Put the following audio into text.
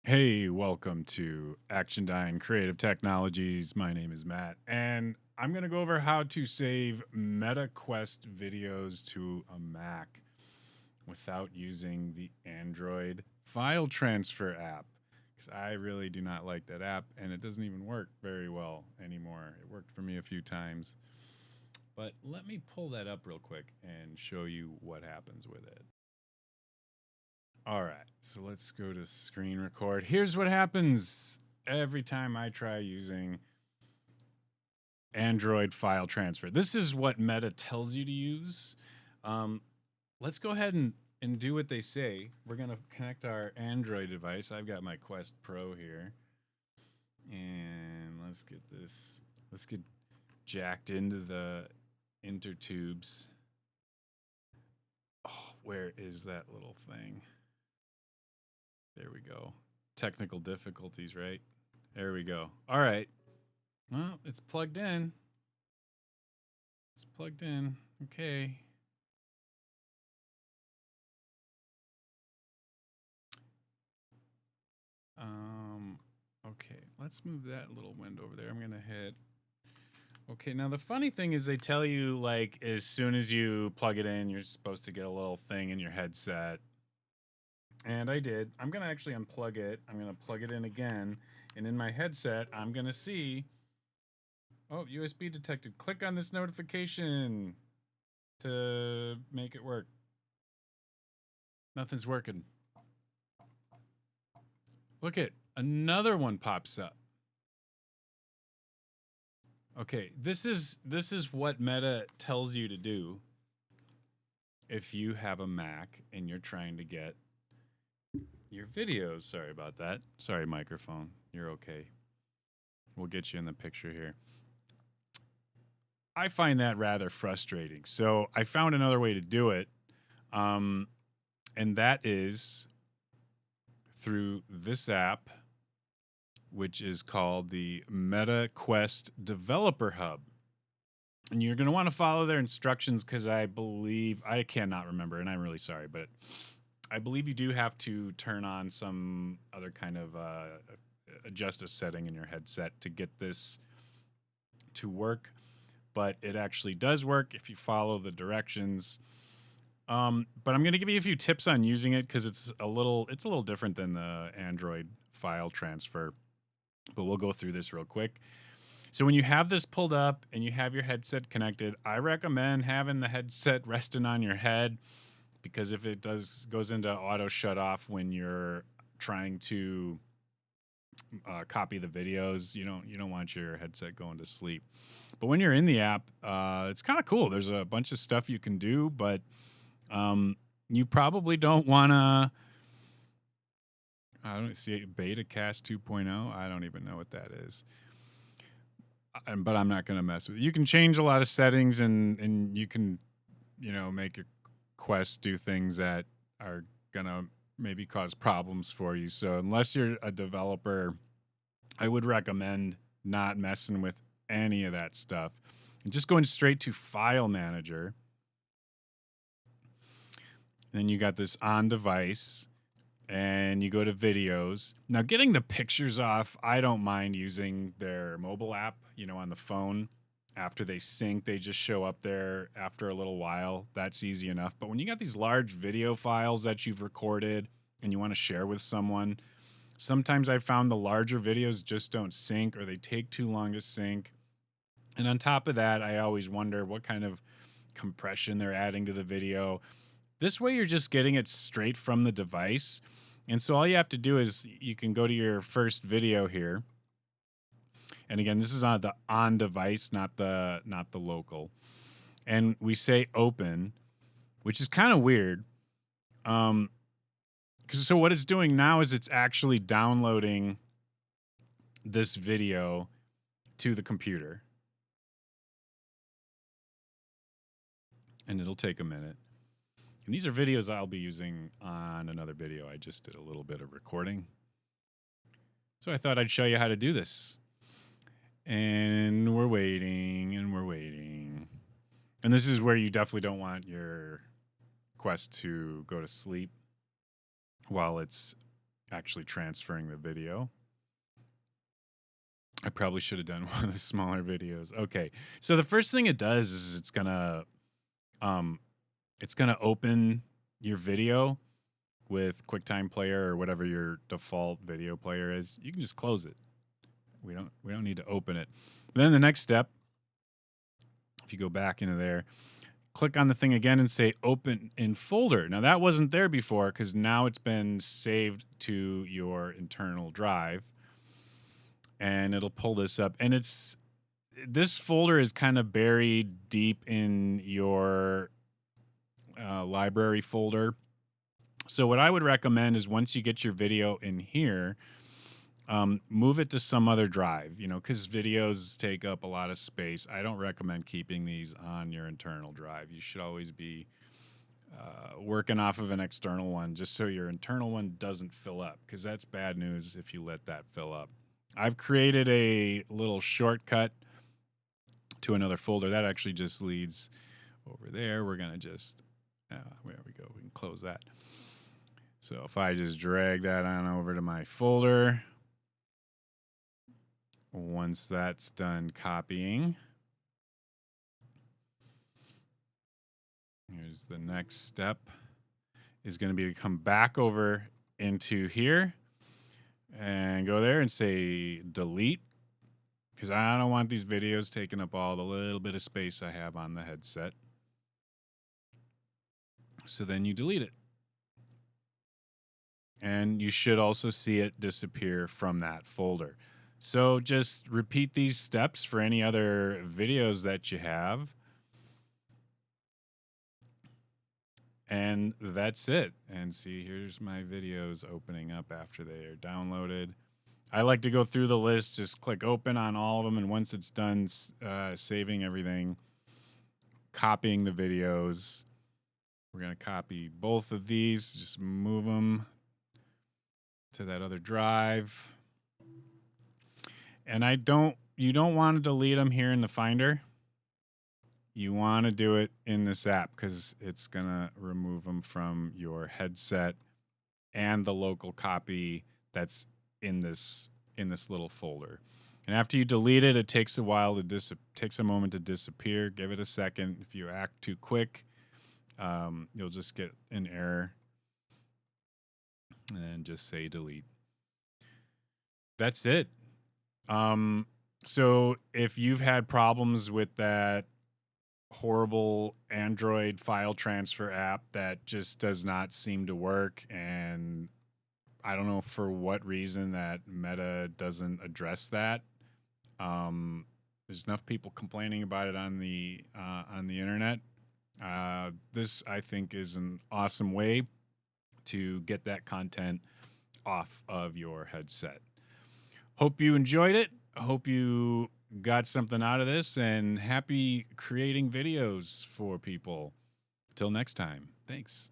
Hey, welcome to Action Dyne Creative Technologies. My name is Matt, and I'm going to go over how to save MetaQuest videos to a Mac without using the Android file transfer app. Because I really do not like that app, and it doesn't even work very well anymore. It worked for me a few times. But let me pull that up real quick and show you what happens with it. All right, so let's go to screen record. Here's what happens every time I try using Android file transfer. This is what Meta tells you to use. Um, let's go ahead and do what they say. We're going to connect our Android device. I've got my Quest Pro here. And let's get jacked into the intertubes. Oh, where is that little thing? There we go. Technical difficulties, right? There we go. All right. Well, it's plugged in. It's plugged in. Okay. Um, okay. Let's move that little window over there. I'm going to hit. Okay. Now, the funny thing is, they tell you, like, as soon as you plug it in, you're supposed to get a little thing in your headset. And I did. I'm going to actually unplug it. I'm going to plug it in again. And in my headset, I'm going to see. Oh, USB detected. Click on this notification to make it work. Nothing's working. Look at another one pops up. Okay, this is what Meta tells you to do if you have a Mac and you're trying to get your videos. Sorry about that. Sorry, microphone. You're okay. We'll get you in the picture here. I find that rather frustrating. So I found another way to do it, and that is through this app, which is called the MetaQuest Developer Hub. And you're going to want to follow their instructions because I believe, I cannot remember, and I'm really sorry, but I believe you do have to turn on some other kind of adjust a setting in your headset to get this to work. But it actually does work if you follow the directions. But I'm going to give you a few tips on using it because it's a little different than the Android file transfer. But we'll go through this real quick. So when you have this pulled up and you have your headset connected, I recommend having the headset resting on your head because if it goes into auto shut off when you're trying to copy the videos, you don't want your headset going to sleep. But when you're in the app, it's kind of cool. There's a bunch of stuff you can do, but you probably don't want to. I don't see Betacast 2.0. I don't even know what that is. But I'm not going to mess with it. You can change a lot of settings and you can, make your Quest do things that are going to maybe cause problems for you. So unless you're a developer, I would recommend not messing with any of that stuff and just going straight to File Manager. And then you got this on device and you go to videos. Now, getting the pictures off, I don't mind using their mobile app, on the phone. After they sync, they just show up there after a little while. That's easy enough. But when you got these large video files that you've recorded and you want to share with someone, sometimes I found the larger videos just don't sync or they take too long to sync. And on top of that, I always wonder what kind of compression they're adding to the video. This way, you're just getting it straight from the device. And so all you have to do is you can go to your first video here. And again, this is on the on device, not the local. And we say open, which is kind of weird. So what it's doing now is it's actually downloading this video to the computer. And it'll take a minute. And these are videos I'll be using on another video. I just did a little bit of recording. So I thought I'd show you how to do this. And we're waiting and we're waiting. And this is where you definitely don't want your Quest to go to sleep while it's actually transferring the video. I probably should have done one of the smaller videos. Okay. So the first thing it does is um it's gonna open your video with QuickTime Player or whatever your default video player is. You can just close it. We don't need to open it. Then the next step, if you go back into there, click on the thing again and say open in folder. Now that wasn't there before because now it's been saved to your internal drive, and it'll pull this up. And this folder is kind of buried deep in your library folder. So what I would recommend is once you get your video in here, move it to some other drive, because videos take up a lot of space. I don't recommend keeping these on your internal drive. You should always be working off of an external one just so your internal one doesn't fill up, because that's bad news if you let that fill up. I've created a little shortcut to another folder. That actually just leads over there. We're going to just, there we go. We can close that. So if I just drag that on over to my folder, once that's done copying, here's the next step, is going to be to come back over into here and go there and say delete, because I don't want these videos taking up all the little bit of space I have on the headset. So then you delete it. And you should also see it disappear from that folder. So just repeat these steps for any other videos that you have. And that's it. And see, here's my videos opening up after they are downloaded. I like to go through the list, just click open on all of them. And once it's done saving everything, copying the videos, we're going to copy both of these, just move them to that other drive. And you don't want to delete them here in the Finder. You want to do it in this app because it's going to remove them from your headset and the local copy that's in this little folder. And after you delete it, it takes a while takes a moment to disappear. Give it a second. If you act too quick, you'll just get an error. And just say delete. That's it. So if you've had problems with that horrible Android file transfer app that just does not seem to work, and I don't know for what reason that Meta doesn't address that. There's enough people complaining about it on the internet. This, I think, is an awesome way to get that content off of your headset. Hope you enjoyed it. Hope you got something out of this, and happy creating videos for people. Till next time. Thanks.